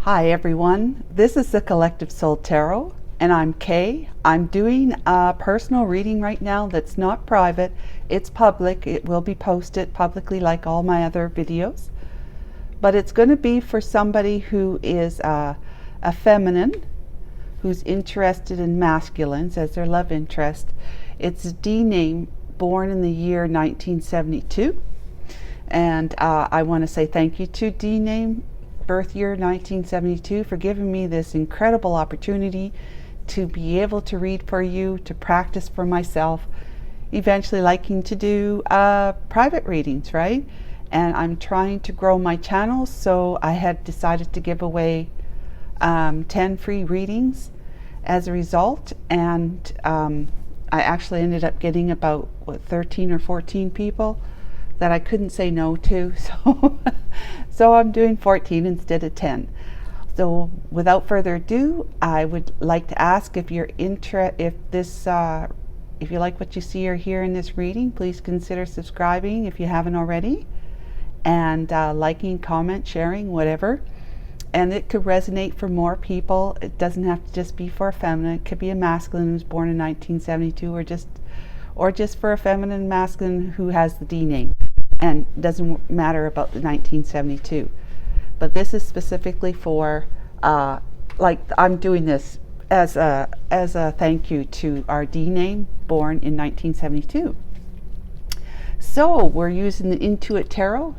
Hi everyone, this is the Collective Soul Tarot and I'm Kay. I'm doing a personal reading right now that's not private, it's public. It will be posted publicly like all my other videos. But it's going to be for somebody who is a feminine, who's interested in masculines as their love interest. It's a D name, born in the year 1972. And I want to say thank you to D name, birth year 1972, for giving me this incredible opportunity to be able to read for you, to practice for myself, eventually liking to do private readings, right? And I'm trying to grow my channel, so I had decided to give away 10 free readings as a result, and I actually ended up getting about 13 or 14 people that I couldn't say no to, so I'm doing 14 instead of 10. So without further ado, I would like to ask if you're if you like what you see or hear in this reading, please consider subscribing if you haven't already, and liking, comment, sharing, whatever. And it could resonate for more people. It doesn't have to just be for a feminine. It could be a masculine who's born in 1972, or just for a feminine masculine who has the D name. And it doesn't matter about the 1972. But this is specifically for, like, I'm doing this as a thank you to our D name, born in 1972. So we're using the Intuit Tarot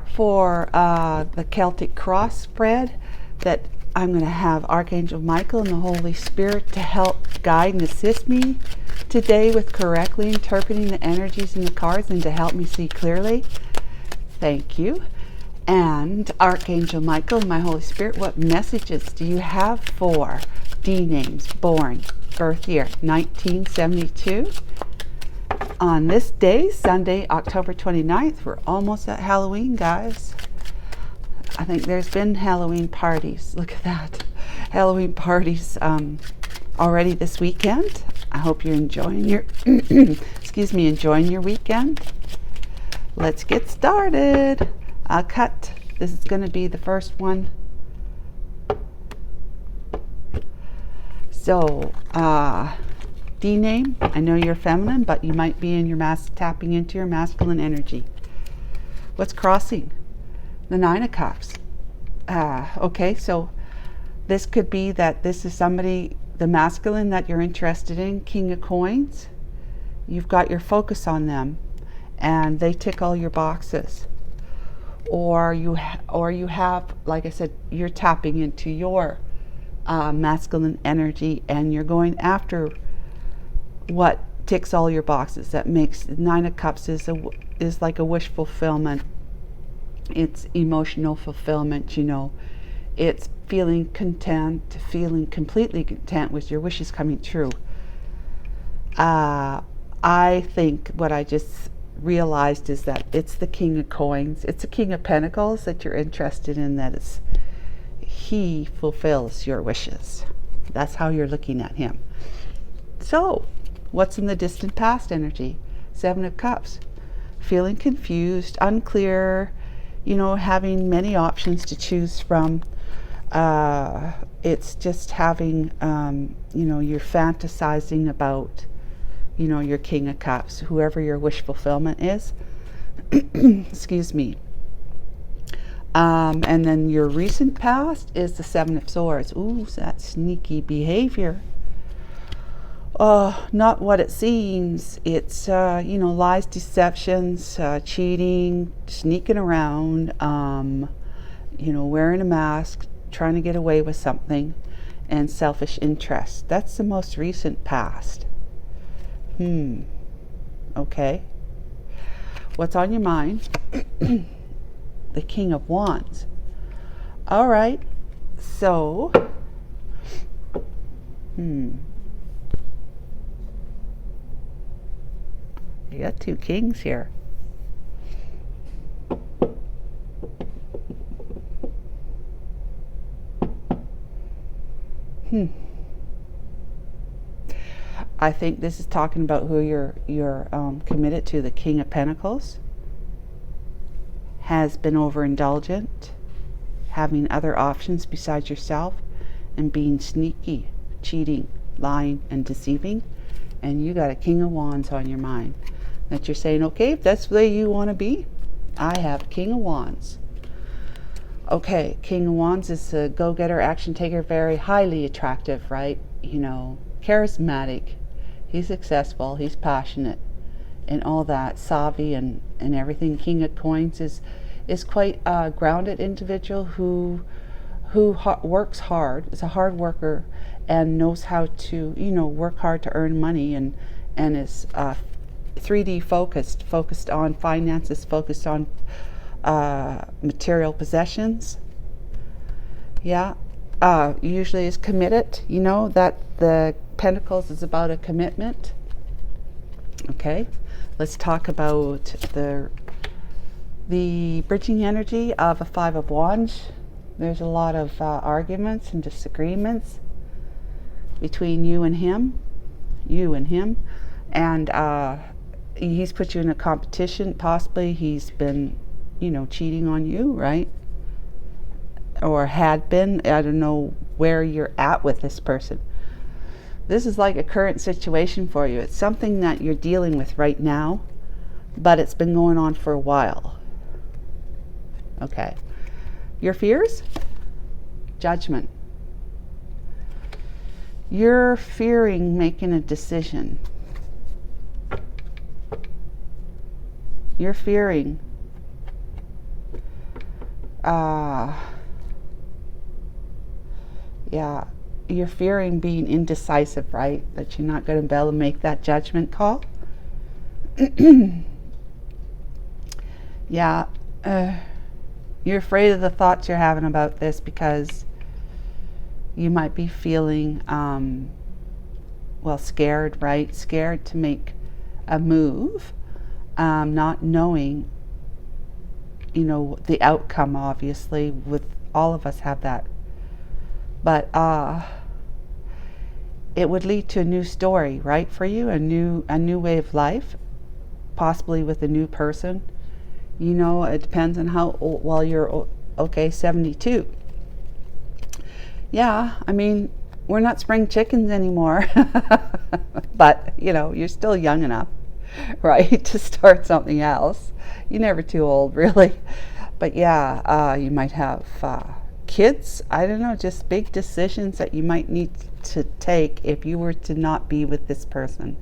for the Celtic Cross spread that I'm going to have Archangel Michael and the Holy Spirit to help guide and assist me today with correctly interpreting the energies in the cards and to help me see clearly. Thank you. And Archangel Michael and my Holy Spirit, what messages do you have for D names born birth year 1972? On this day, Sunday, October 29th, we're almost at Halloween, guys. I think there's been Halloween parties. Look at that. Halloween parties already this weekend. I hope you're enjoying your enjoying your weekend. Let's get started. I'll cut. This is going to be the first one. So, D name, I know you're feminine, but you might be in your tapping into your masculine energy. What's crossing? The Nine of Cups. Okay, so this could be that this is somebody, the masculine that you're interested in, King of Coins. You've got your focus on them, and they tick all your boxes. Or you have, like I said, you're tapping into your masculine energy, and you're going after what ticks all your boxes. That makes Nine of Cups is like a wish fulfillment. It's emotional fulfillment, you know. It's feeling content, feeling completely content with your wishes coming true. I think what I just realized is that it's the King of Coins. It's the King of Pentacles that you're interested in. He fulfills your wishes. That's how you're looking at him. So, what's in the distant past energy? Seven of Cups. Feeling confused, unclear, you know, having many options to choose from. It's just having, you know, you're fantasizing about, you know, your King of Cups, whoever your wish fulfillment is. Excuse me. And then your recent past is the Seven of Swords. Ooh, that sneaky behavior. Not what it seems. It's, you know, lies, deceptions, cheating, sneaking around, you know, wearing a mask, trying to get away with something, and selfish interest. That's the most recent past. Okay. What's on your mind? The King of Wands. All right. So, you got two kings here. I think this is talking about who you're committed to. The King of Pentacles has been overindulgent, having other options besides yourself, and being sneaky, cheating, lying, and deceiving. And you got a King of Wands on your mind that you're saying, okay, if that's the way you want to be, I have King of Wands. Okay, King of Wands is a go-getter, action taker, very highly attractive, right? You know, charismatic. He's successful, he's passionate, and all that, savvy and everything. King of Coins is quite a grounded individual who works hard, is a hard worker, and knows how to, you know, work hard to earn money, and is 3D focused on finances, focused on material possessions. Yeah, usually is committed. You know that the Pentacles is about a commitment. Okay, let's talk about the bridging energy of a Five of Wands. There's a lot of arguments and disagreements between you and him, and he's put you in a competition. Possibly he's been, you know, cheating on you, right? Or had been. I don't know where you're at with this person. This is like a current situation for you. It's something that you're dealing with right now, but it's been going on for a while. Okay. Your fears? Judgment. You're fearing making a decision. You're fearing you're fearing being indecisive, right? That you're not going to be able to make that judgment call. Yeah, you're afraid of the thoughts you're having about this because you might be feeling scared, right? Scared to make a move, not knowing, you know, the outcome. Obviously, with all of us have that, but it would lead to a new story, right, for you, a new way of life, possibly with a new person. You know, it depends on how old. Well, you're 72. Yeah, I mean, we're not spring chickens anymore, but you know, you're still young enough, right, to start something else. You're never too old, really. But yeah, you might have kids. I don't know, just big decisions that you might need to take if you were to not be with this person,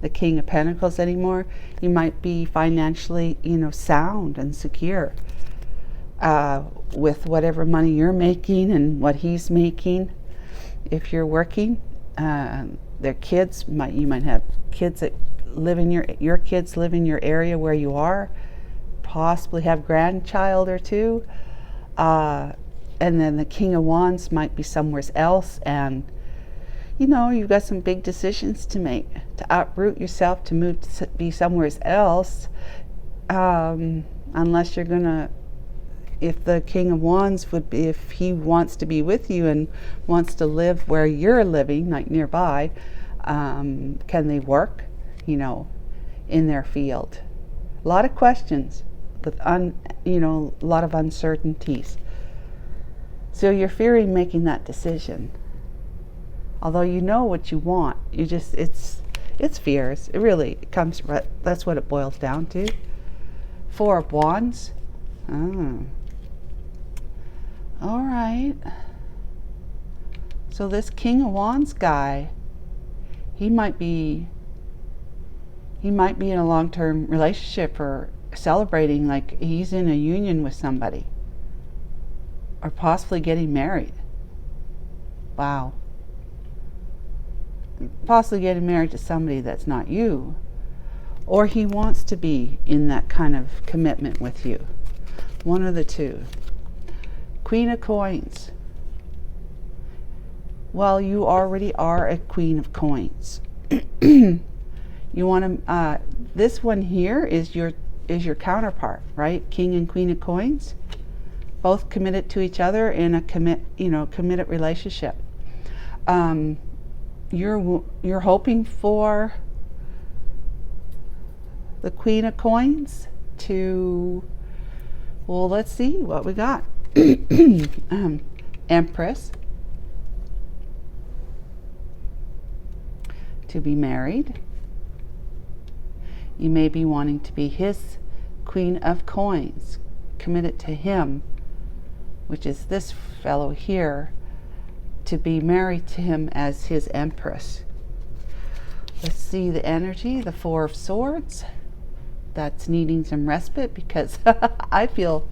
the King of Pentacles, anymore. You might be financially, you know, sound and secure with whatever money you're making and what he's making. If you're working, their kids you might have kids that live in your kids live in your area where you are, possibly have grandchild or two, and then the King of Wands might be somewhere else, and you know, you've got some big decisions to make, to uproot yourself, to move to be somewhere else, unless you're gonna, if the King of Wands would be, if he wants to be with you and wants to live where you're living, like nearby, can they work, you know, in their field? A lot of questions, with you know, a lot of uncertainties. So you're fearing making that decision. Although you know what you want, you just, it's fears. It really comes, that's what it boils down to. Four of Wands. Oh. All right. So this King of Wands guy, he might be in a long-term relationship, or celebrating, like he's in a union with somebody, or possibly getting married. Wow. Possibly getting married to somebody that's not you, or he wants to be in that kind of commitment with you. One of the two. Queen of Coins. Well, you already are a Queen of Coins. You want to, this one here is your counterpart, right? King and Queen of Coins, both committed to each other in a committed relationship. You're hoping for the Queen of Coins to, well, let's see what we got. Empress, to be married. You may be wanting to be his Queen of Coins, committed to him, which is this fellow here, to be married to him as his Empress. Let's see the energy, the Four of Swords. That's needing some respite because I feel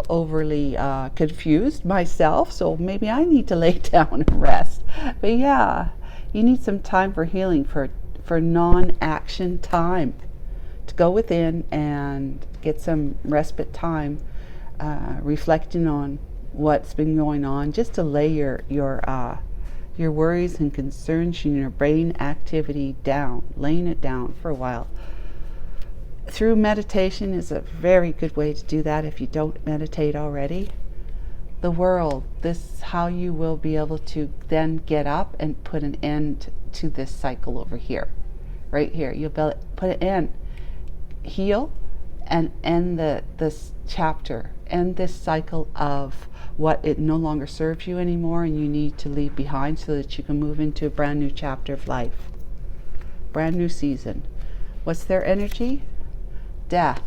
overly confused myself, so maybe I need to lay down and rest. But yeah, you need some time for healing, for non-action time, to go within and get some respite time, reflecting on what's been going on, just to lay your worries and concerns and your brain activity down, laying it down for a while. Through meditation is a very good way to do that if you don't meditate already. The world, this is how you will be able to then get up and put an end to this cycle over here. Right here, you'll be able to put it in, heal, and end this chapter, end this cycle of what it no longer serves you anymore and you need to leave behind, so that you can move into a brand new chapter of life, brand new season. What's their energy? Death.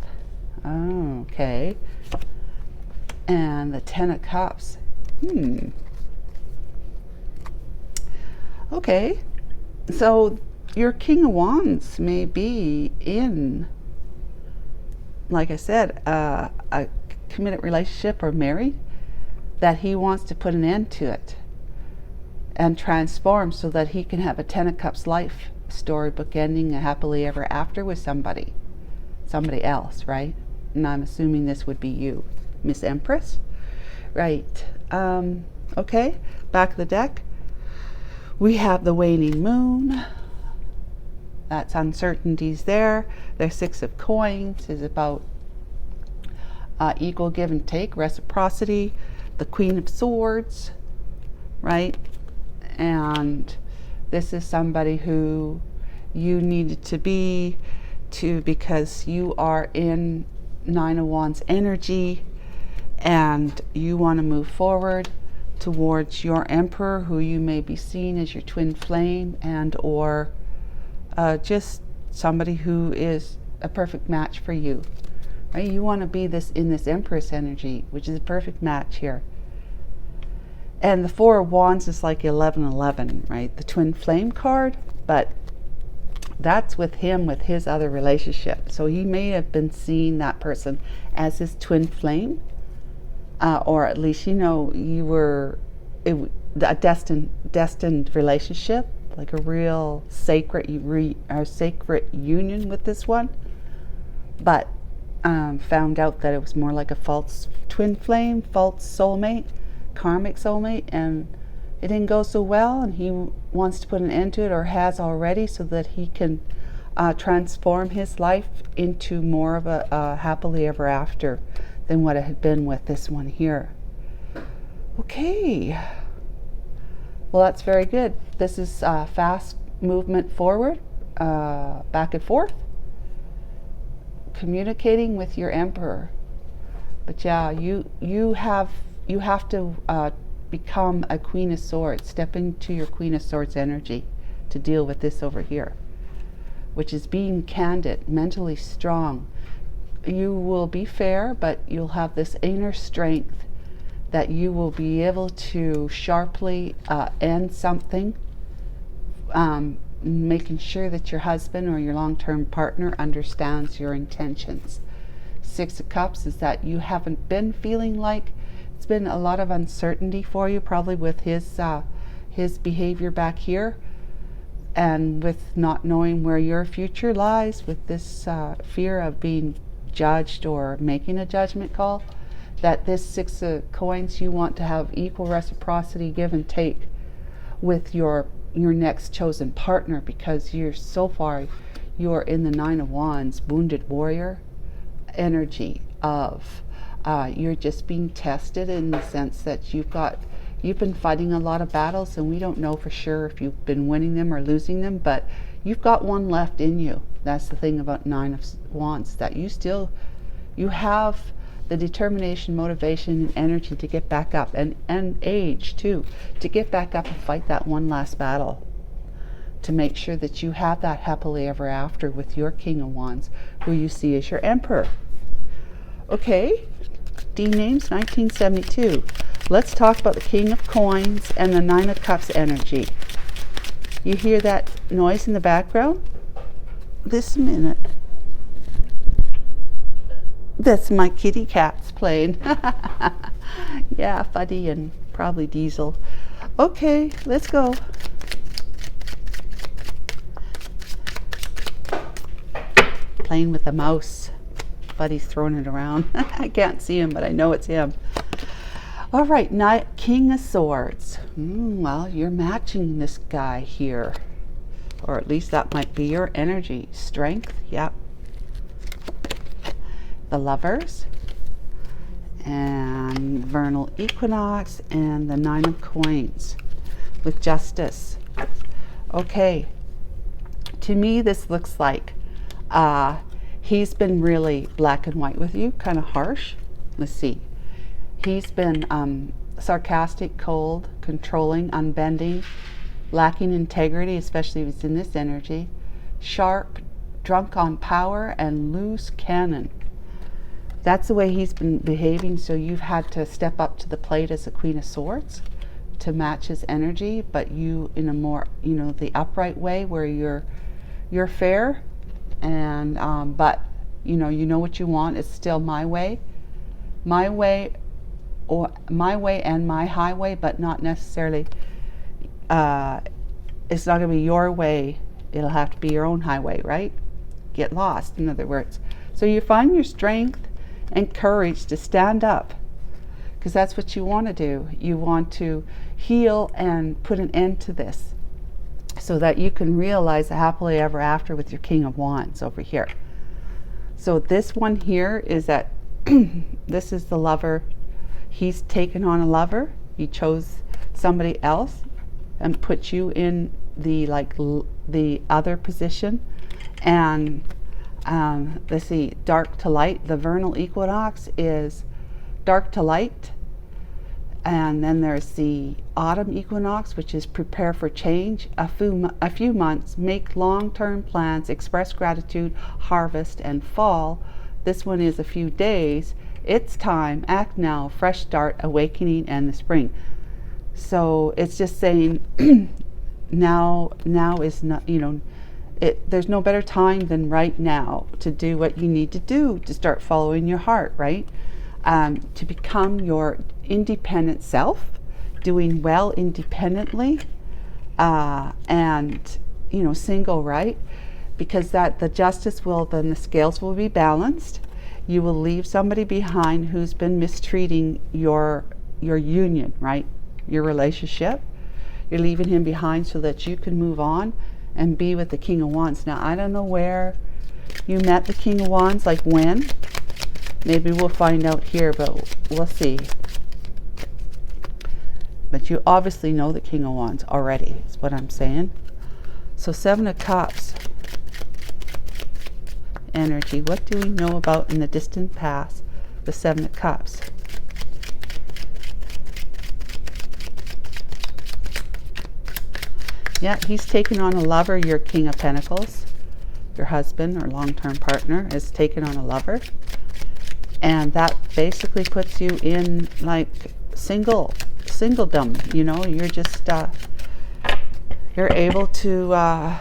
Oh, okay. And the Ten of Cups. Okay, so your King of Wands may be in, like I said, a committed relationship or married, that he wants to put an end to it and transform, so that he can have a Ten of Cups life storybook ending, a happily ever after with somebody else, right? And I'm assuming this would be you, Miss Empress, right? Okay, back of the deck, we have the waning moon. That's uncertainties there. The Six of Coins is about equal give and take, reciprocity. The Queen of Swords, right? And this is somebody who you needed to be to, because you are in Nine of Wands energy and you want to move forward towards your Emperor, who you may be seeing as your twin flame, and or just somebody who is a perfect match for you, right? You want to be in this Empress energy, which is a perfect match here. And the Four of Wands is like 1111, right? The twin flame card, but that's with him, with his other relationship. So he may have been seeing that person as his twin flame, or at least, you were a destined relationship, like a real sacred union with this one, but found out that it was more like a false twin flame, false soulmate, karmic soulmate, and it didn't go so well, and he wants to put an end to it, or has already, so that he can transform his life into more of a happily ever after than what it had been with this one here. Okay, well, that's very good. This is fast movement forward, back and forth, communicating with your Emperor. But yeah, you have to become a Queen of Swords, step into your Queen of Swords energy to deal with this over here, which is being candid, mentally strong. You will be fair, but you'll have this inner strength that you will be able to sharply end something, making sure that your husband or your long-term partner understands your intentions. Six of Cups is that you haven't been feeling like, it's been a lot of uncertainty for you, probably with his behavior back here, and with not knowing where your future lies, with this fear of being judged or making a judgment call. That this Six of Coins, you want to have equal reciprocity, give and take with your next chosen partner, because so far you're in the Nine of Wands, wounded warrior energy of you're just being tested, in the sense that you've been fighting a lot of battles, and we don't know for sure if you've been winning them or losing them, but you've got one left in you. That's the thing about Nine of Wands, that you have the determination, motivation, and energy to get back up, and age too, to get back up and fight that one last battle, to make sure that you have that happily ever after with your King of Wands, who you see as your Emperor. Okay, D names 1972. Let's talk about the King of Coins and the Nine of Cups energy. You hear that noise in the background? This minute. That's my kitty cats playing. Yeah, Fuddy and probably Diesel. Okay, let's go. Playing with a mouse. Fuddy's throwing it around. I can't see him, but I know it's him. All right, now King of Swords. Well, you're matching this guy here. Or at least that might be your energy. Strength, yep. The Lovers. And Vernal Equinox. And the Nine of Coins. With Justice. Okay. To me, this looks like he's been really black and white with you. Kind of harsh. Let's see. He's been sarcastic, cold, controlling, unbending, lacking integrity, especially if it's in this energy, sharp, drunk on power, and loose cannon. That's the way he's been behaving, so you've had to step up to the plate as a Queen of Swords to match his energy, but you in a more, the upright way where you're fair, and but you know what you want. It's still my way or my way and my highway, but not necessarily it's not going to be your way. It'll have to be your own highway, right? Get lost, in other words. So you find your strength and courage to stand up, because that's what you want to do. You want to heal and put an end to this so that you can realize a happily ever after with your King of Wands over here. So this one here is that this is the lover. He's taken on a lover. He chose somebody else and put you in the the other position. And let's see, dark to light. The vernal equinox is dark to light. And then there's the autumn equinox, which is prepare for change. A few months, make long-term plans, express gratitude, harvest, and fall. This one is a few days. It's time, act now, fresh start, awakening, and the spring. So it's just saying now is not, there's no better time than right now to do what you need to do to start following your heart, right? To become your independent self, doing well independently, and single, right? Because that the justice will, then the scales will be balanced. You will leave somebody behind who's been mistreating your union, right? Your relationship. You're leaving him behind so that you can move on and be with the King of Wands. Now, I don't know where you met the King of Wands, like when. Maybe we'll find out here, but we'll see. But you obviously know the King of Wands already, is what I'm saying. So Seven of Cups energy. What do we know about in the distant past the Seven of Cups? Yeah, he's taken on a lover. Your King of Pentacles, your husband or long-term partner, is taken on a lover. And that basically puts you in like singledom. You're just you're able to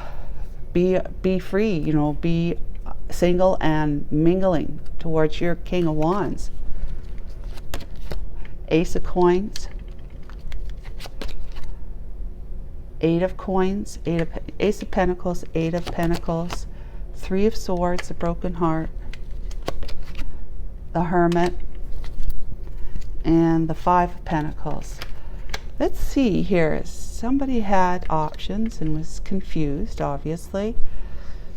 be free. Be single and mingling towards your King of Wands. Ace of Coins, Eight of Coins, Ace of Pentacles, Eight of Pentacles, Three of Swords, the broken heart, the Hermit, and the Five of Pentacles. Let's see here. Somebody had options and was confused, obviously.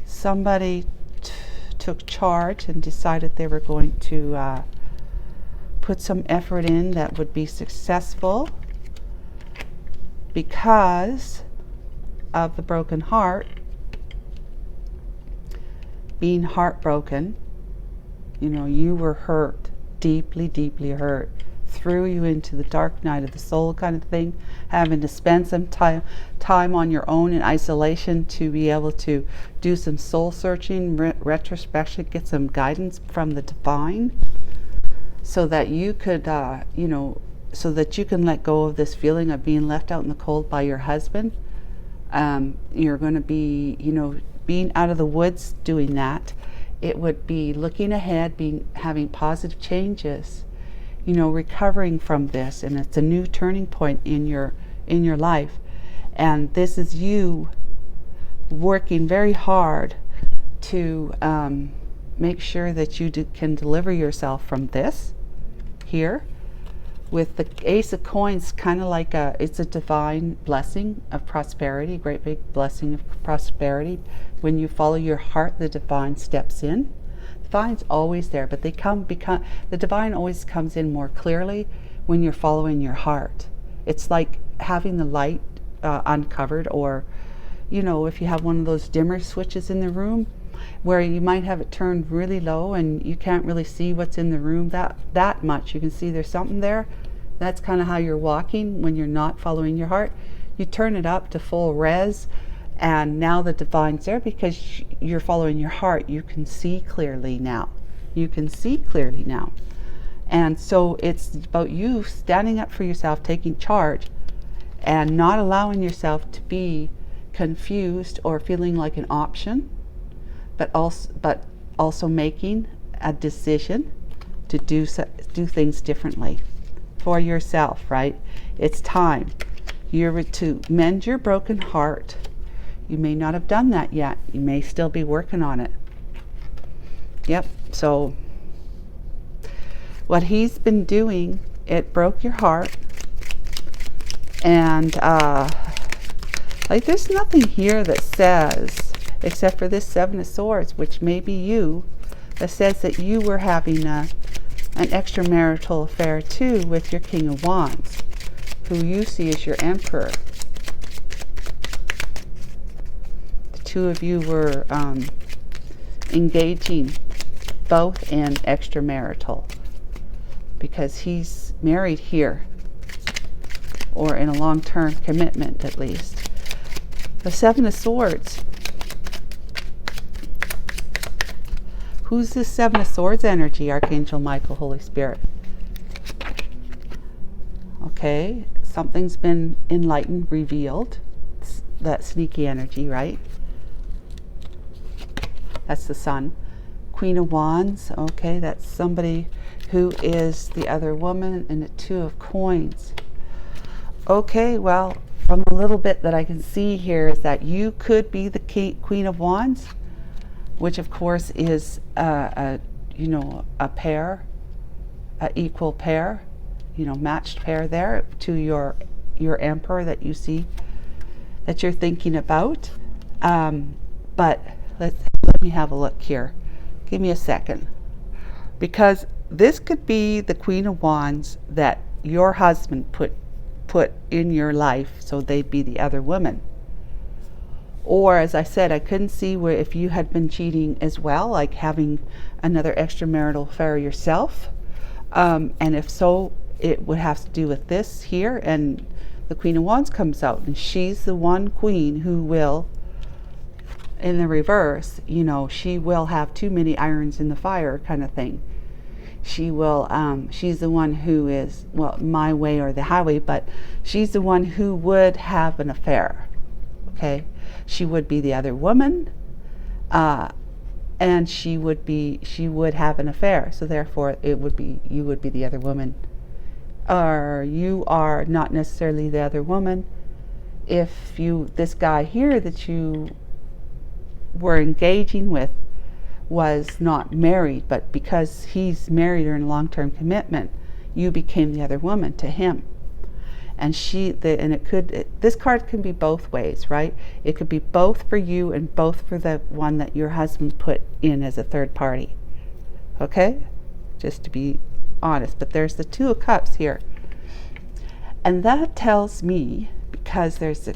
Somebody took charge and decided they were going to put some effort in that would be successful because of the broken heart, being heartbroken. You were hurt deeply, deeply hurt, threw you into the dark night of the soul kind of thing, having to spend some time on your own in isolation to be able to do some soul searching, retrospection, get some guidance from the divine, so that you could, so that you can let go of this feeling of being left out in the cold by your husband. You're going to be, being out of the woods doing that. It would be looking ahead, having positive changes, recovering from this, and it's a new turning point in your life. And this is you working very hard to make sure that you can deliver yourself from this here. With the Ace of Coins, kind of like it's a divine blessing of prosperity, great big blessing of prosperity. When you follow your heart, the divine steps in. Divine's always there, but the divine always comes in more clearly when you're following your heart. It's like having the light uncovered, or if you have one of those dimmer switches in the room where you might have it turned really low and you can't really see what's in the room that much. You can see there's something there. That's kind of how you're walking when you're not following your heart. You turn it up to full res, and now the divine's there because you're following your heart. You can see clearly now. And so it's about you standing up for yourself, taking charge, and not allowing yourself to be confused or feeling like an option, but also making a decision to do things differently for yourself, right? It's time. You're to mend your broken heart. You may not have done that yet. You may still be working on it. Yep. So what he's been doing, it broke your heart. And there's nothing here that says, except for this Seven of Swords, which may be you, that says that you were having an extramarital affair too with your King of Wands, who you see as your Emperor. The two of you were engaging both in extramarital, because he's married here, or in a long-term commitment at least. The Seven of Swords. Who's this Seven of Swords energy? Archangel Michael, Holy Spirit. Okay, something's been enlightened, revealed. It's that sneaky energy, right? That's the Sun. Queen of Wands. Okay, that's somebody who is the other woman, and the Two of Coins. Okay, well, from a little bit that I can see here is that you could be the Queen of Wands, which of course is a pair, an equal pair, matched pair there to your Emperor that you see, that you're thinking about. But let me have a look here. Give me a second, because this could be the Queen of Wands that your husband put in your life, so they'd be the other woman. Or, as I said, I couldn't see where if you had been cheating as well, like having another extramarital affair yourself. And if so, it would have to do with this here, and the Queen of Wands comes out, and she's the one queen who will, in the reverse, she will have too many irons in the fire kind of thing. She will, she's the one who is, well, my way or the highway, but she's the one who would have an affair. Okay? She would be the other woman, and she would have an affair. So therefore, you would be the other woman, or you are not necessarily the other woman. If this guy here that you were engaging with was not married, but because he's married or in a long-term commitment, you became the other woman to him. And this card can be both ways, right? It could be both for you and both for the one that your husband put in as a third party. Okay? Just to be honest. But there's the Two of Cups here. And that tells me, because there's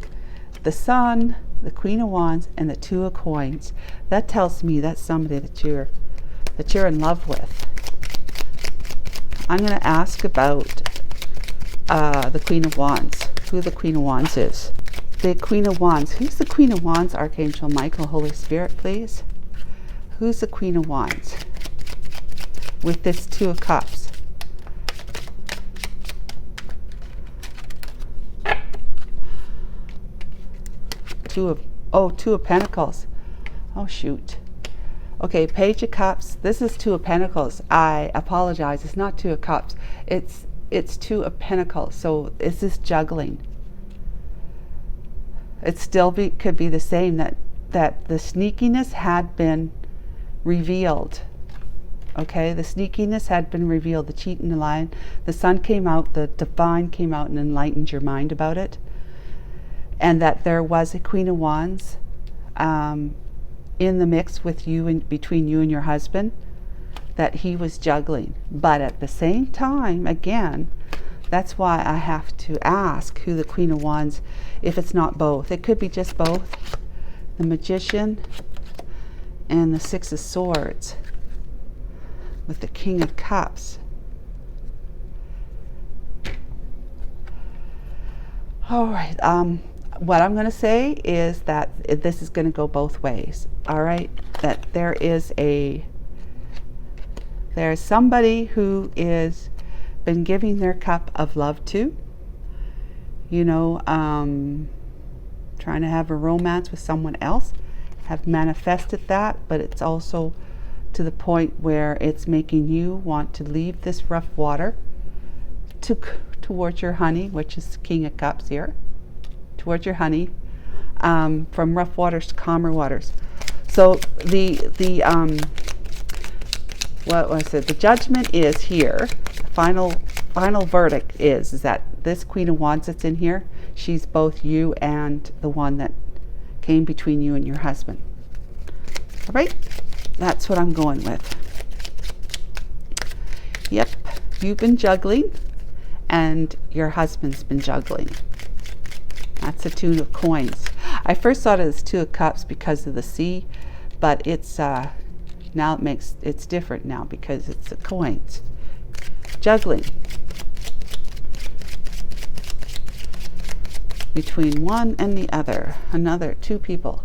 the Sun, the Queen of Wands, and the Two of Coins, that tells me that's somebody that you're in love with. I'm going to ask about the Queen of Wands, who the Queen of Wands is. The Queen of Wands. Who's the Queen of Wands? Archangel Michael, Holy Spirit, please. Who's the Queen of Wands? With this Two of Cups. Two of Pentacles. Oh, shoot. Okay, Page of Cups. This is Two of Pentacles. I apologize. It's not Two of Cups. It's Two of Pentacles. So is this juggling? It still could be the same, that the sneakiness had been revealed. Okay, the sneakiness had been revealed, the cheat and the lying. The sun came out, the divine came out and enlightened your mind about it. And that there was a Queen of Wands in the mix with you and between you and your husband, that he was juggling. But at the same time, again, that's why I have to ask who the Queen of Wands, if it's not both. It could be just both. The Magician and the Six of Swords with the King of Cups. All right. What I'm going to say is that this is going to go both ways. All right. That there's somebody who is been giving their cup of love to, you know, trying to have a romance with someone else, have manifested that, but it's also to the point where it's making you want to leave this rough water towards your honey, which is King of Cups here, towards your honey, from rough waters to calmer waters. So what was it? The judgment is here. The final verdict is that this Queen of Wands that's in here, she's both you and the one that came between you and your husband. All right, that's what I'm going with. Yep, you've been juggling and your husband's been juggling. That's a Two of Coins. I first thought it was Two of Cups because of the sea, but it's now it's different now because it's the coins. Juggling between one and the other. Another two people.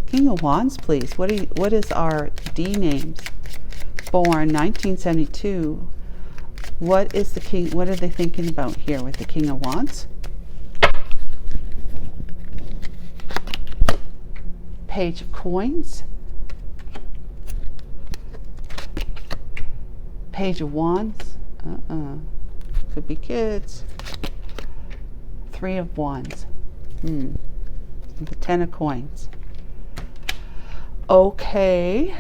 King of Wands, please. What is our D names? Born 1972. What is the king? What are they thinking about here with the King of Wands? Page of Coins. Page of Wands. Could be kids. Three of Wands. The Ten of Coins. Okay.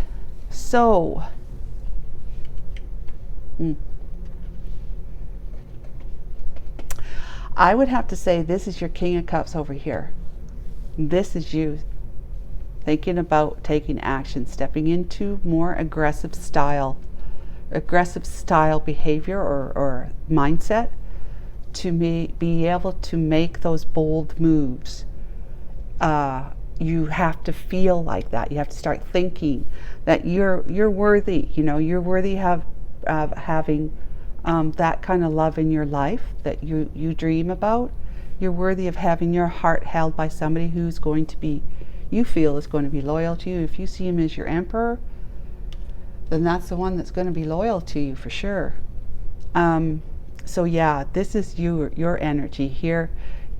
So. I would have to say this is your King of Cups over here. This is you thinking about taking action, stepping into more aggressive style behavior or mindset to be able to make those bold moves. You have to feel like that. You have to start thinking that you're worthy. You know, you're worthy of having that kind of love in your life that you dream about. You're worthy of having your heart held by somebody who's going to be, you feel is going to be loyal to you. If you see him as your emperor, then that's the one that's going to be loyal to you for sure. So yeah, this is your energy here.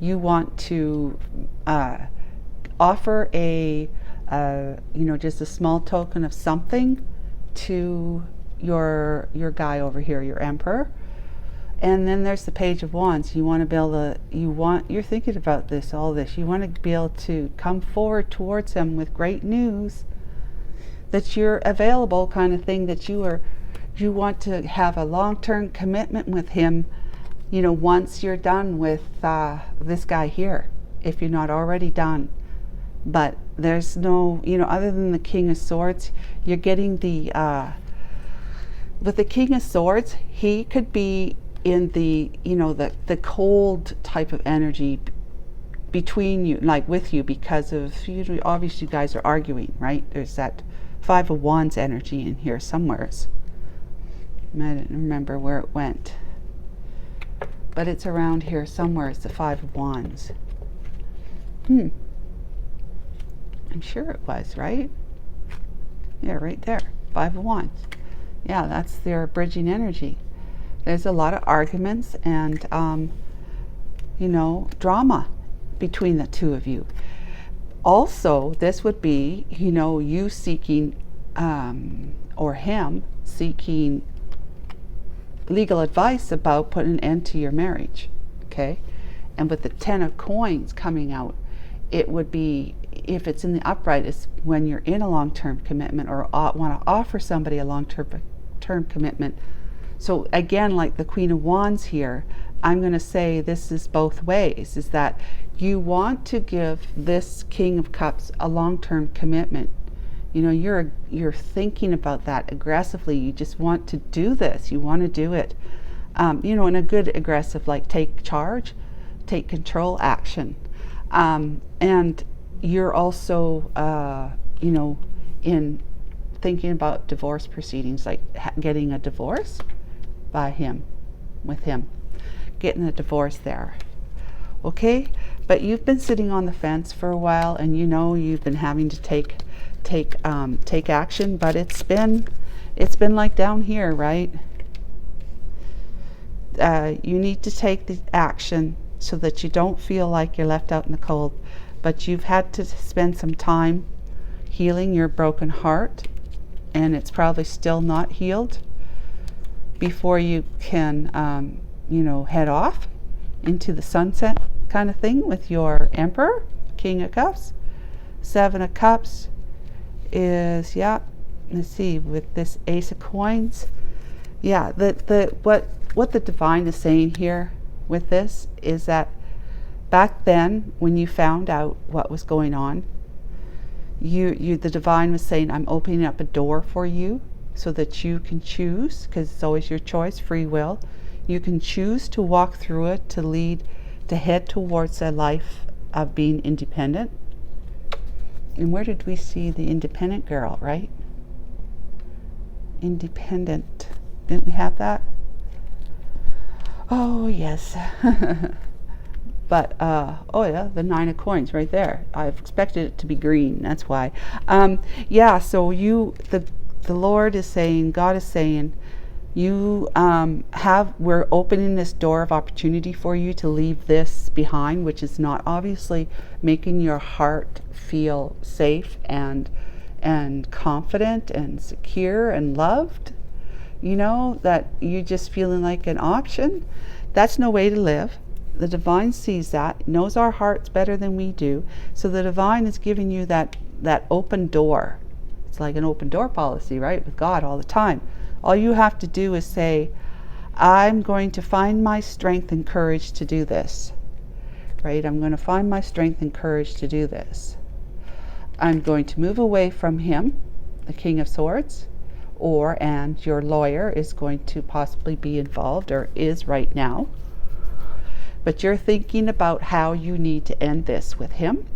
You want to offer just a small token of something to your guy over here, your emperor. And then there's the Page of Wands. You want to be able to, you're thinking about all this. You want to be able to come forward towards him with great news that you're available, kind of thing, that you want to have a long-term commitment with him, you know, once you're done with this guy here, if you're not already done. But there's no, other than the King of Swords, you're getting with the King of Swords, he could be in the cold type of energy between you, like with you, because of, obviously you guys are arguing, right? There's that Five of Wands energy in here somewhere. I don't remember where it went. But it's around here somewhere. It's the Five of Wands. I'm sure it was, right? Yeah, right there. Five of Wands. Yeah, that's their bridging energy. There's a lot of arguments and, drama between the two of you. Also, this would be, you seeking, or him seeking legal advice about putting an end to your marriage, okay? And with the Ten of Coins coming out, it would be, if it's in the upright, it's when you're in a long-term commitment or want to offer somebody a long-term commitment. So again, like the Queen of Wands here, I'm going to say this is both ways, is that you want to give this King of Cups a long-term commitment. You're thinking about that aggressively. You just want to do this. You want to do it, in a good aggressive, like take charge, take control action. And you're also, in thinking about divorce proceedings, like getting a divorce with him, getting a divorce there. Okay, but you've been sitting on the fence for a while, and you've been having to take action, but it's been like down here, right? You need to take the action so that you don't feel like you're left out in the cold, but you've had to spend some time healing your broken heart, and it's probably still not healed before you can head off into the sunset kind of thing with your Emperor, King of Cups. Seven of Cups is, let's see, with this Ace of Coins, what the divine is saying here with this is that back then when you found out what was going on, the divine was saying, I'm opening up a door for you so that you can choose, because it's always your choice, free will. You can choose to walk through it, to head towards a life of being independent. And where did we see the independent girl, right? Independent. Didn't we have that? Oh, yes. But, the Nine of Coins right there. I've expected it to be green. That's why. So the Lord is saying, God is saying, we're opening this door of opportunity for you to leave this behind, which is not obviously making your heart feel safe and confident and secure and loved. That you just feeling like an option. That's no way to live. The divine sees that, knows our hearts better than we do. So the divine is giving you that open door. It's like an open door policy, right? With God all the time. All you have to do is say, I'm going to find my strength and courage to do this. Right? I'm going to find my strength and courage to do this. I'm going to move away from him, the King of Swords, and your lawyer is going to possibly be involved, or is right now. But you're thinking about how you need to end this with him.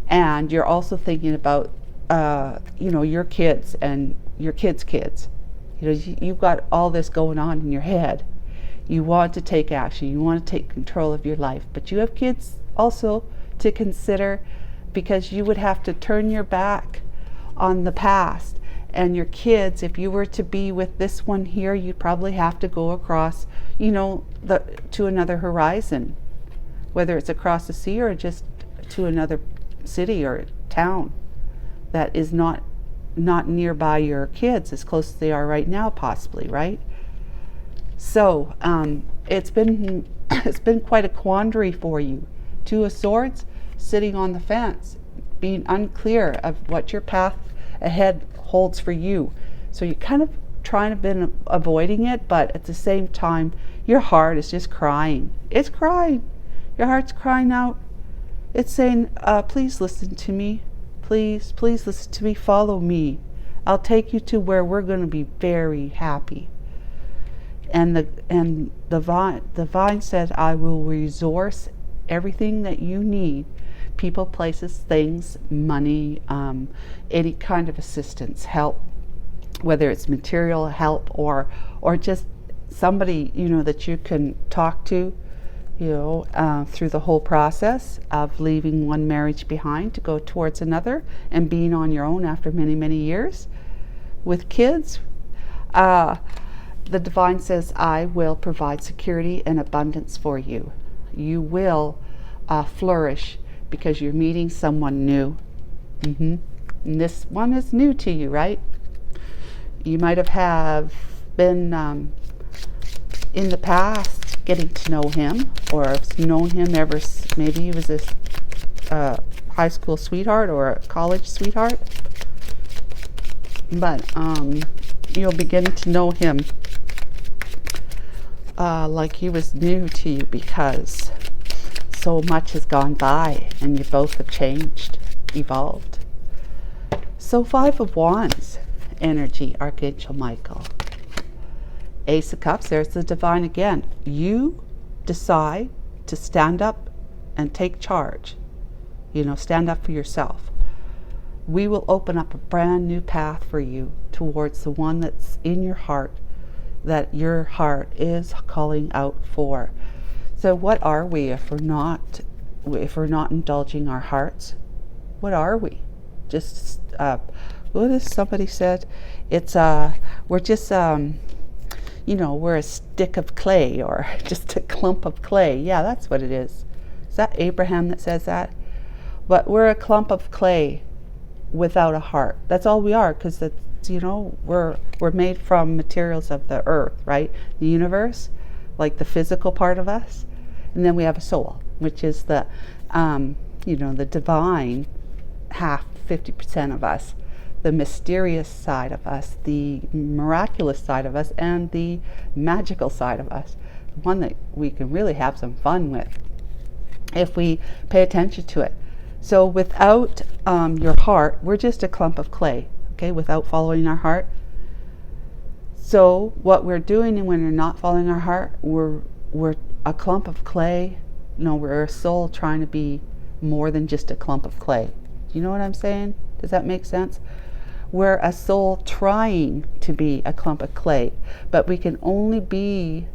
And you're also thinking about, your kids and your kids' kids. You've got all this going on in your head. You want to take action. You want to take control of your life. But you have kids also to consider, because you would have to turn your back on the past. And your kids, if you were to be with this one here, you'd probably have to go across, to another horizon, whether it's across the sea or just to another city or town that is not nearby your kids, as close as they are right now, possibly, right? So it's been quite a quandary for you. Two of Swords, sitting on the fence, being unclear of what your path ahead holds for you. So you kind of trying to been avoiding it, but at the same time, your heart is just crying. It's crying. Your heart's crying out. It's saying, please listen to me. Please listen to me. Follow me. I'll take you to where we're going to be very happy. And the vine says, I will resource everything that you need. People, places, things, money, any kind of assistance, help. whether it's material help or just somebody, you know, that you can talk to, you know, through the whole process of leaving one marriage behind to go towards another and being on your own after many, many years with kids. The divine says, I will provide security and abundance for you. You will flourish because you're meeting someone new. And this one is new to you, right? You might have been in the past getting to know him, or have known him ever, maybe he was a high school sweetheart or a college sweetheart. But you'll be getting to know him like he was new to you, because so much has gone by and you both have changed, evolved. So 5 of Wands energy, Archangel Michael. Ace of Cups, there's the divine again. You decide to stand up and take charge. You know, stand up for yourself. We will open up a brand new path for you towards the one that's in your heart, that your heart is calling out for. So what are we if we're not indulging our hearts? What are we? Just what is somebody said? It's we're just you know, we're a stick of clay, or just a clump of clay. Yeah, that's what it is. Is that Abraham that says that? But we're a clump of clay without a heart. That's all we are, because it's, you know, we're made from materials of the earth, right? The universe, like the physical part of us, and then we have a soul, which is the you know, the divine half, 50% of us, the mysterious side of us, the miraculous side of us, and the magical side of us, the one that we can really have some fun with if we pay attention to it. So without your heart, we're just a clump of clay, okay, without following our heart. So what we're doing when we're not following our heart, we're a clump of clay. No, we're a soul trying to be more than just a clump of clay. Do you know what I'm saying? Does that make sense? We're a soul trying to be a clump of clay, but we can only be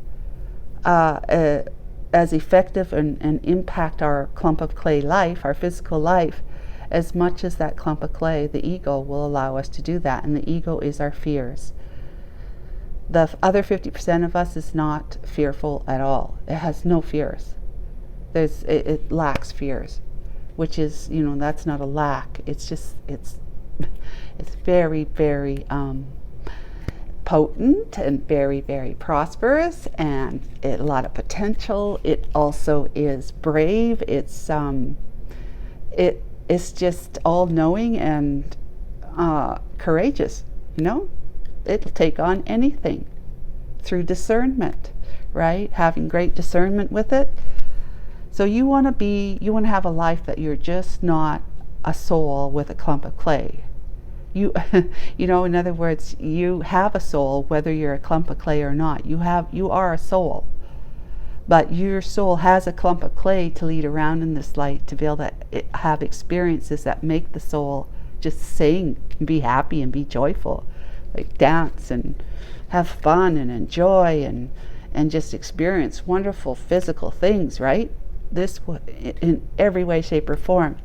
as effective and impact our clump of clay life, our physical life, as much as that clump of clay, the ego, will allow us to do that. And the ego is our fears. The other 50% of us is not fearful at all. It has no fears. It lacks fears, which is, you know, that's not a lack. It's just, it's very, very potent and very, very prosperous, and a lot of potential. It also is brave. It's just all-knowing and courageous. You know, it'll take on anything through discernment, right? Having great discernment with it. So you want to have a life that you're just not a soul with a clump of clay. You know, in other words, you have a soul whether you're a clump of clay or not. You are a soul, but your soul has a clump of clay to lead around in this light, to be able to have experiences that make the soul just sing and be happy and be joyful, like dance and have fun and enjoy and just experience wonderful physical things, right? This in every way, shape, or form.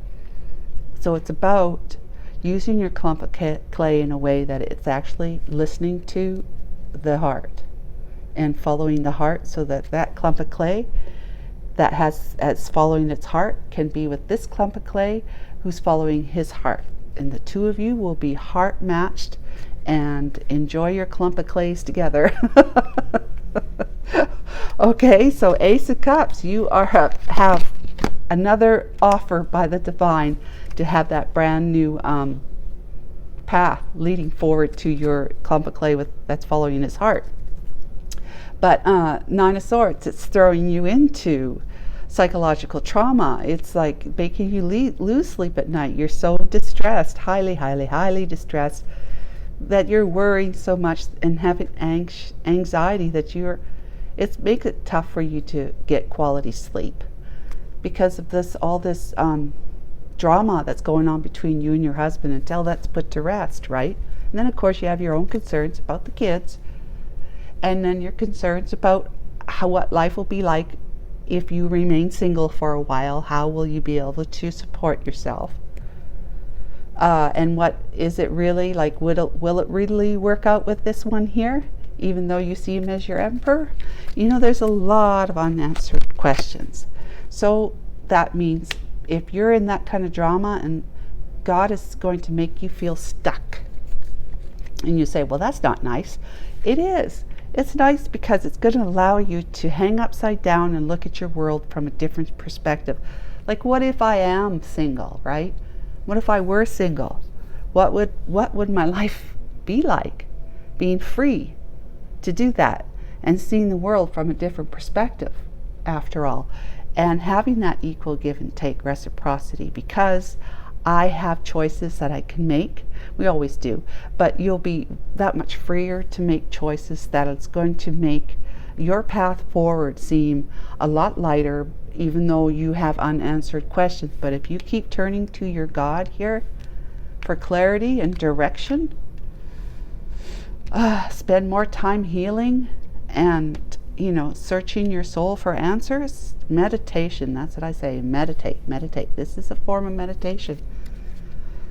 So it's about using your clump of clay in a way that it's actually listening to the heart and following the heart, so that that clump of clay that has as following its heart can be with this clump of clay who's following his heart, and the two of you will be heart matched and enjoy your clump of clays together. Okay, so Ace of Cups, you have another offer by the divine to have that brand new path leading forward to your clump of clay that's following his heart. But Nine of Swords, it's throwing you into psychological trauma. It's like making you lose sleep at night. You're so distressed, highly, highly, highly distressed, that you're worrying so much and having anxiety that it makes it tough for you to get quality sleep because of all this drama that's going on between you and your husband, until that's put to rest, right? And then of course you have your own concerns about the kids, and then your concerns about what life will be like if you remain single for a while. How will you be able to support yourself? And what is it really like? Will it really work out with this one here, even though you see him as your emperor? You know, there's a lot of unanswered questions. So that means if you're in that kind of drama and God is going to make you feel stuck, and you say, well, that's not nice. It is. It's nice because it's going to allow you to hang upside down and look at your world from a different perspective. Like, what if I am single, right? What if I were single? What would my life be like? Being free to do that and seeing the world from a different perspective, after all, and having that equal give and take reciprocity, because I have choices that I can make. We always do, but you'll be that much freer to make choices that it's going to make your path forward seem a lot lighter, even though you have unanswered questions. But if you keep turning to your God here for clarity and direction, spend more time healing and, you know, searching your soul for answers. Meditation, that's what I say. Meditate. This is a form of meditation.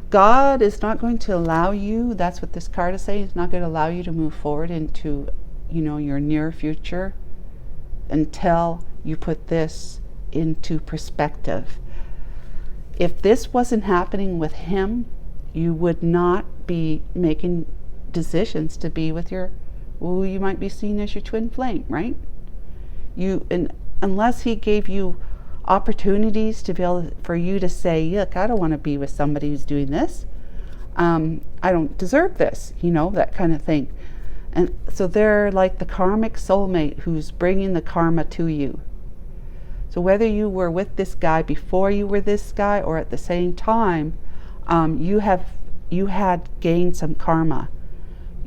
God is not going to allow you, that's what this card is saying, it's not going to allow you to move forward into, you know, your near future until you put this into perspective. If this wasn't happening with him, you would not be making decisions to be with your, who you might be seeing as your twin flame, right? Unless he gave you opportunities to be able for you to say, look, I don't want to be with somebody who's doing this. I don't deserve this, you know, that kind of thing. And so they're like the karmic soulmate who's bringing the karma to you. So whether you were with this guy before you were this guy or at the same time, you had gained some karma.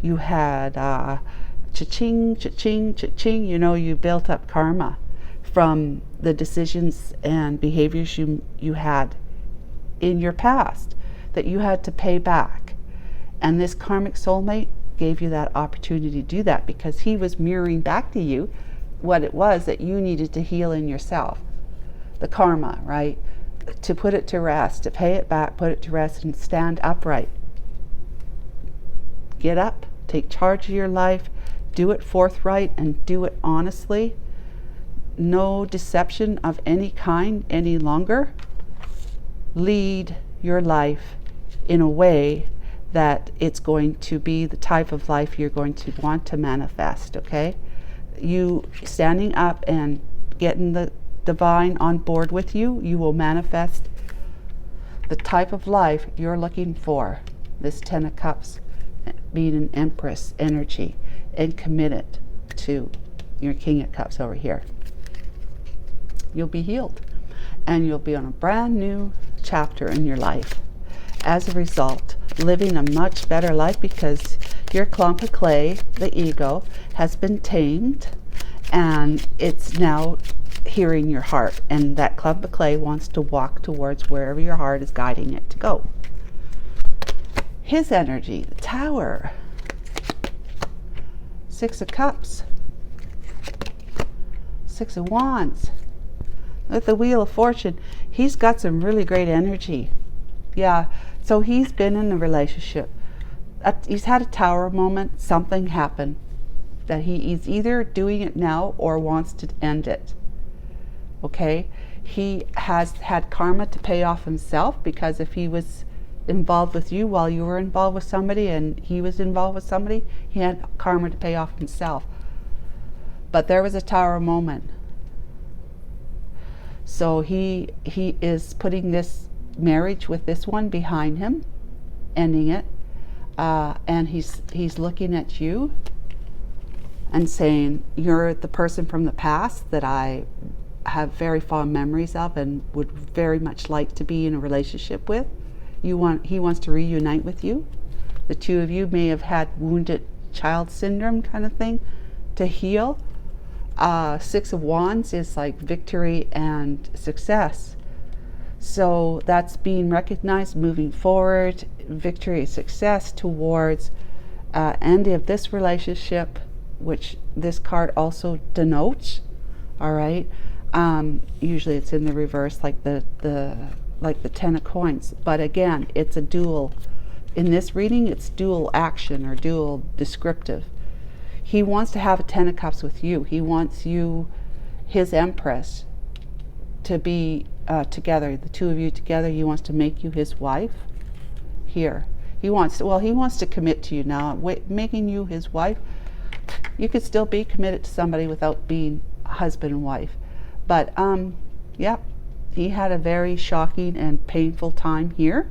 You had cha-ching, cha-ching, cha-ching, you know, you built up karma from the decisions and behaviors you had in your past that you had to pay back. And this karmic soulmate gave you that opportunity to do that because he was mirroring back to you what it was that you needed to heal in yourself. The karma, right? To put it to rest, to pay it back, put it to rest, and stand upright. Get up, take charge of your life, do it forthright and do it honestly. No deception of any kind any longer. Lead your life in a way that it's going to be the type of life you're going to want to manifest, okay? You standing up and getting the divine on board with you, you will manifest the type of life you're looking for. This 10 of Cups being an Empress energy and committed to your King of Cups over here. You'll be healed and you'll be on a brand new chapter in your life. As a result, living a much better life because your clump of clay, the ego, has been tamed and it's now hearing your heart, and that clump of clay wants to walk towards wherever your heart is guiding it to go. His energy, the Tower, 6 of Cups, 6 of Wands, with the Wheel of Fortune. He's got some really great energy. Yeah, so he's been in a relationship. He's had a Tower moment. Something happened that he's either doing it now or wants to end it. Okay, he has had karma to pay off himself, because if he was involved with you while you were involved with somebody and he was involved with somebody, he had karma to pay off himself. But there was a Tower moment. So he is putting this marriage with this one behind him, ending it, and he's looking at you and saying, you're the person from the past that I have very fond memories of and would very much like to be in a relationship with. He wants to reunite with you. The two of you may have had wounded child syndrome kind of thing to heal. 6 of Wands is like victory and success. So that's being recognized, moving forward, victory, success towards end of this relationship, which this card also denotes. All right. Usually it's in the reverse, like the 10 of coins. But again, it's a dual. In this reading, it's dual action or dual descriptive. He wants to have a 10 of cups with you. He wants you, his empress, to be together, the two of you together. He wants to make you his wife here. He wants to commit to you now. Making you his wife, you could still be committed to somebody without being husband and wife. But yeah, he had a very shocking and painful time here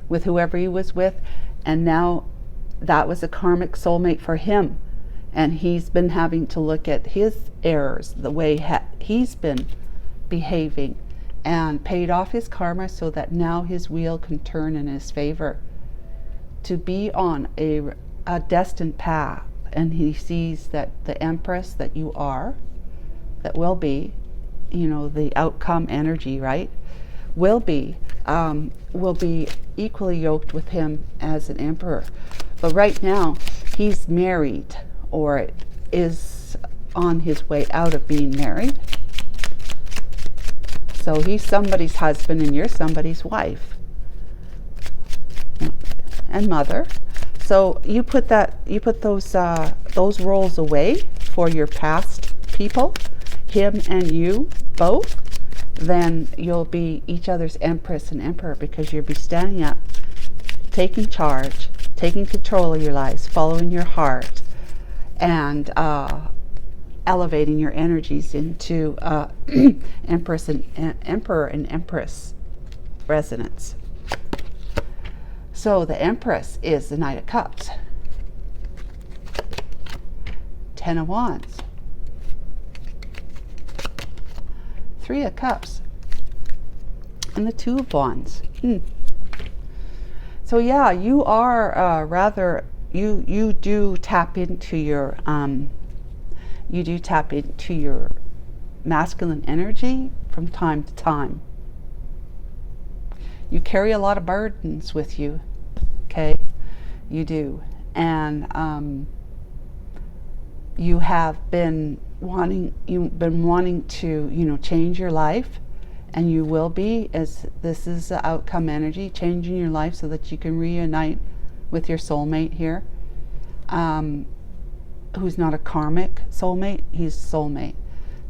with whoever he was with, and now that was a karmic soulmate for him, and he's been having to look at his errors, the way he's been behaving, and paid off his karma so that now his wheel can turn in his favor to be on a destined path. And he sees that the empress that you are, that will be, the outcome energy, right, will be equally yoked with him as an emperor. But right now he's married, or is on his way out of being married. So he's somebody's husband and you're somebody's wife and mother. So you put those roles away for your past people, him and you both. Then you'll be each other's empress and emperor, because you'll be standing up, taking charge, taking control of your lives, following your heart, and elevating your energies into empress and emperor and empress resonance. So the empress is the Knight of Cups, 10 of Wands, 3 of Cups, and the 2 of Wands. So yeah, you are you do tap into your masculine energy from time to time. You carry a lot of burdens with you, okay? You do. And you've been wanting to, change your life, and you will be, as this is the outcome energy, changing your life so that you can reunite with your soulmate here, who's not a karmic soulmate, he's soulmate.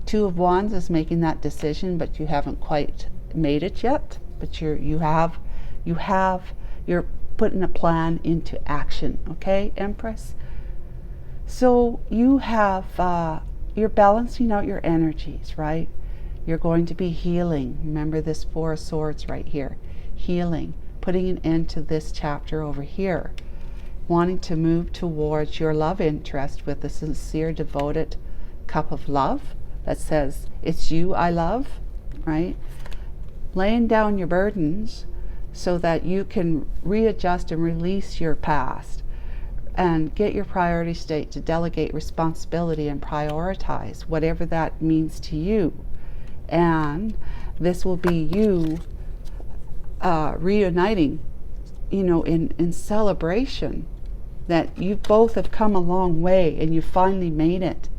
2 of Wands is making that decision, but you haven't quite made it yet. But you're putting a plan into action, okay, Empress? So you're balancing out your energies, right? You're going to be healing. Remember this 4 of Swords right here. Healing, putting an end to this chapter over here. Wanting to move towards your love interest with a sincere, devoted cup of love that says, it's you I love, right? Laying down your burdens so that you can readjust and release your past and get your priority state to delegate responsibility and prioritize whatever that means to you. And this will be you reuniting, in celebration that you both have come a long way and you finally made it.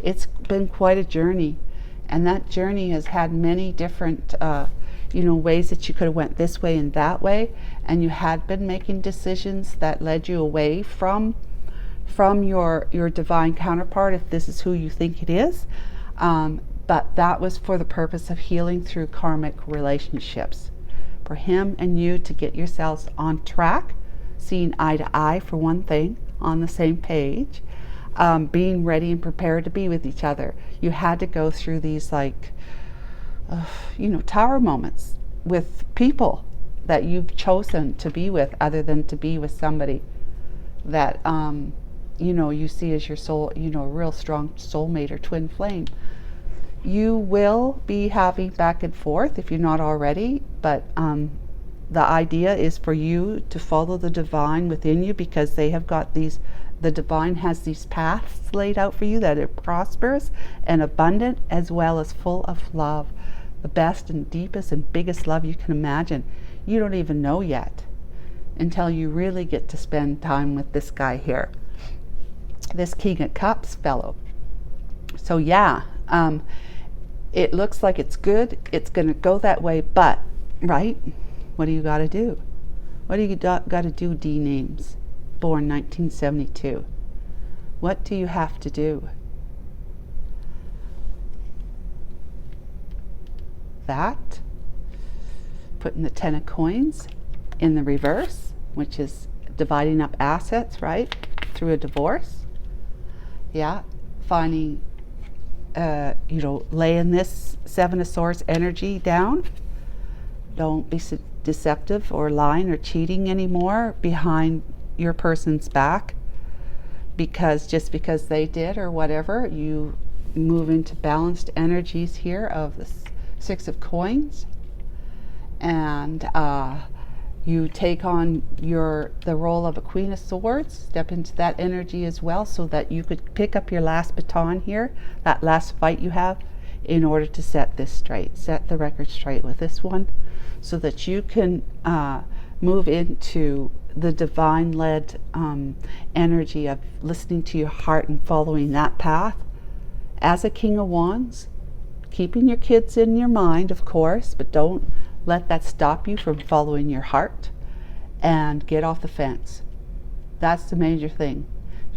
It's been quite a journey, and that journey has had many different ways that you could have went this way and that way, and you had been making decisions that led you away from your divine counterpart, if this is who you think it is. But that was for the purpose of healing through karmic relationships, for him and you to get yourselves on track, seeing eye to eye for one thing, on the same page, being ready and prepared to be with each other. You had to go through these tower moments with people that you've chosen to be with, other than to be with somebody that you see as your soul, a real strong soulmate or twin flame. You will be having back and forth if you're not already, but the idea is for you to follow the divine within you, because they have got the divine has these paths laid out for you that are prosperous and abundant, as well as full of love. the best and deepest and biggest love you can imagine. You don't even know yet until you really get to spend time with this guy here, this King of Cups fellow. So yeah, it looks like it's good. It's going to go that way, but, right? What do you got to do? What do you got to do, D names? Born 1972. What do you have to do? That, putting the 10 of coins in the reverse, which is dividing up assets, right? Through a divorce. Yeah, finding, laying this 7 of Swords energy down. Don't be deceptive or lying or cheating anymore behind your person's back, because just because they did or whatever, you move into balanced energies here of the 6 of Coins, and you take on the role of a Queen of Swords, step into that energy as well, so that you could pick up your last baton here, that last fight you have, in order to set this straight, set the record straight with this one, so that you can move into the divine-led energy of listening to your heart and following that path as a King of Wands, keeping your kids in your mind, of course, but don't let that stop you from following your heart, and get off the fence. That's the major thing.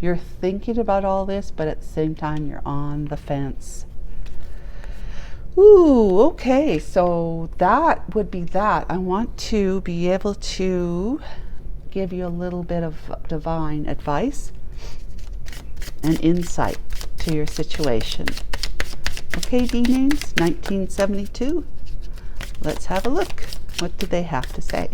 You're thinking about all this, but at the same time, you're on the fence. Ooh, okay, so that would be that. I want to be able to give you a little bit of divine advice and insight to your situation. Okay, D names, 1972. Let's have a look. What do they have to say?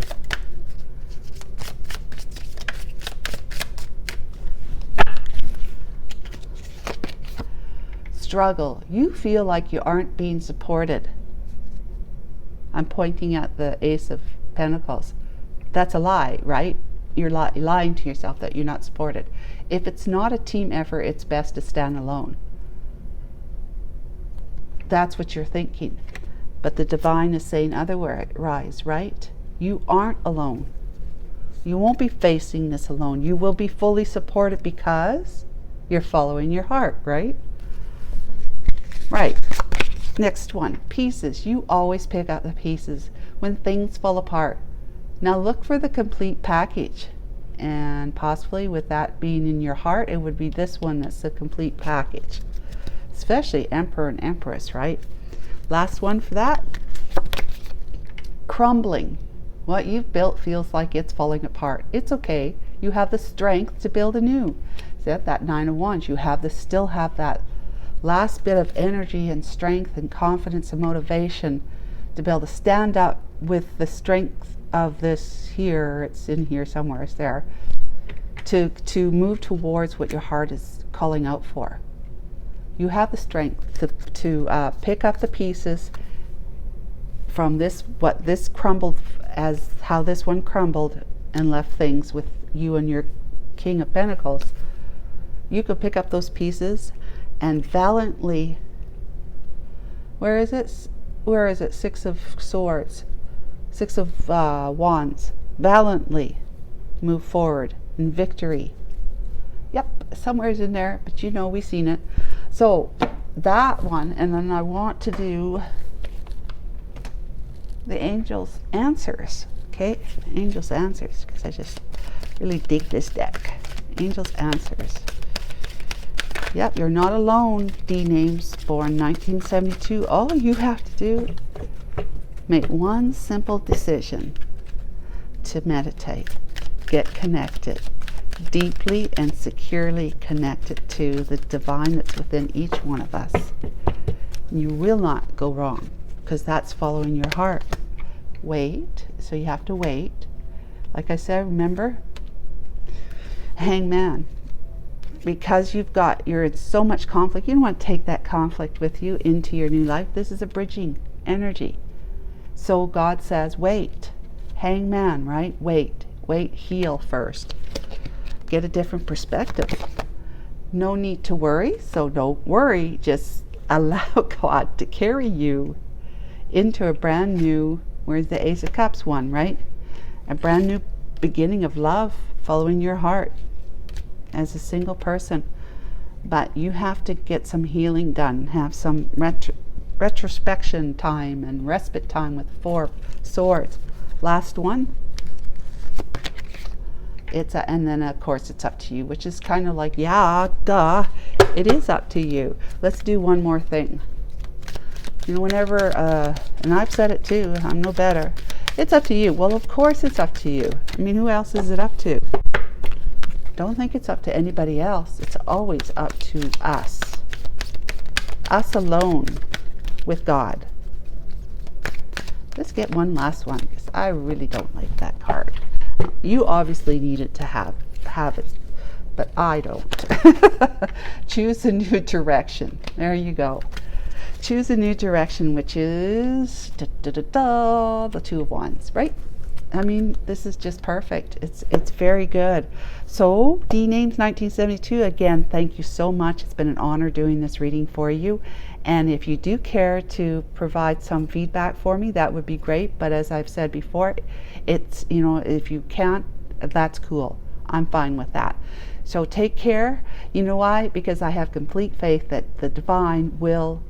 Struggle. You feel like you aren't being supported. I'm pointing at the Ace of Pentacles. That's a lie, right? You're lying to yourself that you're not supported. If it's not a team effort, it's best to stand alone. That's what you're thinking. But the divine is saying otherwise, right? You aren't alone. You won't be facing this alone. You will be fully supported because you're following your heart, right? Right. Next one, pieces. You always pick up the pieces when things fall apart. Now look for the complete package. And possibly with that being in your heart, it would be this one that's the complete package. Especially Emperor and Empress, right? Last one for that. Crumbling. What you've built feels like it's falling apart. It's okay. You have the strength to build anew. See, that 9 of Wands, you still have that last bit of energy and strength and confidence and motivation to be able to stand up with the strength of this here, it's in here somewhere, it's there, to move towards what your heart is calling out for. You have the strength to pick up the pieces from this, what this crumbled, as how this one crumbled and left things with you and your King of Pentacles. You could pick up those pieces and valiantly, where is it? 6 of Swords, 6 of Wands. Valiantly move forward in victory. Yep, somewhere's in there, but we've seen it. So that one, and then I want to do the Angels' Answers. Okay, Angels' Answers, because I just really dig this deck. Angels' Answers. Yep, you're not alone, D names, born 1972. All you have to do, make one simple decision to meditate, get connected, deeply and securely connected to the divine that's within each one of us. You will not go wrong, because that's following your heart. Wait, so you have to wait. Like I said, remember, Hangman. Because you're in so much conflict, you don't want to take that conflict with you into your new life. This is a bridging energy. So God says, wait. Hangman, right? Wait, heal first. Get a different perspective. No need to worry, so don't worry. Just allow God to carry you into a brand new, where's the Ace of Cups one, right? A brand new beginning of love, following your heart as a single person. But you have to get some healing done, have some retrospection time and respite time with 4 swords. Last one. And then of course it's up to you, which is kind of like, yeah, duh, it is up to you. Let's do one more thing. You know, whenever, and I've said it too, I'm no better. It's up to you. Well, of course it's up to you. I mean, who else is it up to? Don't think it's up to anybody else. It's always up to us. Us alone with God. Let's get one last one, because I really don't like that card. You obviously need it to have it, but I don't. Choose a new direction. There you go. Choose a new direction, which is the Two of Wands, right? I mean, this is just perfect. It's very good. So, D Names 1972, again, thank you so much. It's been an honor doing this reading for you. And if you do care to provide some feedback for me, that would be great. But as I've said before, it's, you know, if you can't, that's cool. I'm fine with that. So take care. You know why? Because I have complete faith that the divine will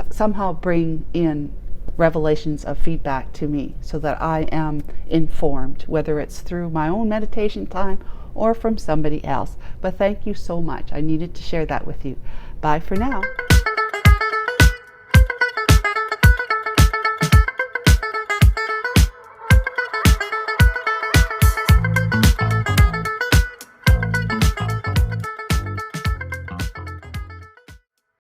somehow bring in revelations of feedback to me so that I am informed, whether it's through my own meditation time or from somebody else. But thank you so much. I needed to share that with you. Bye for now.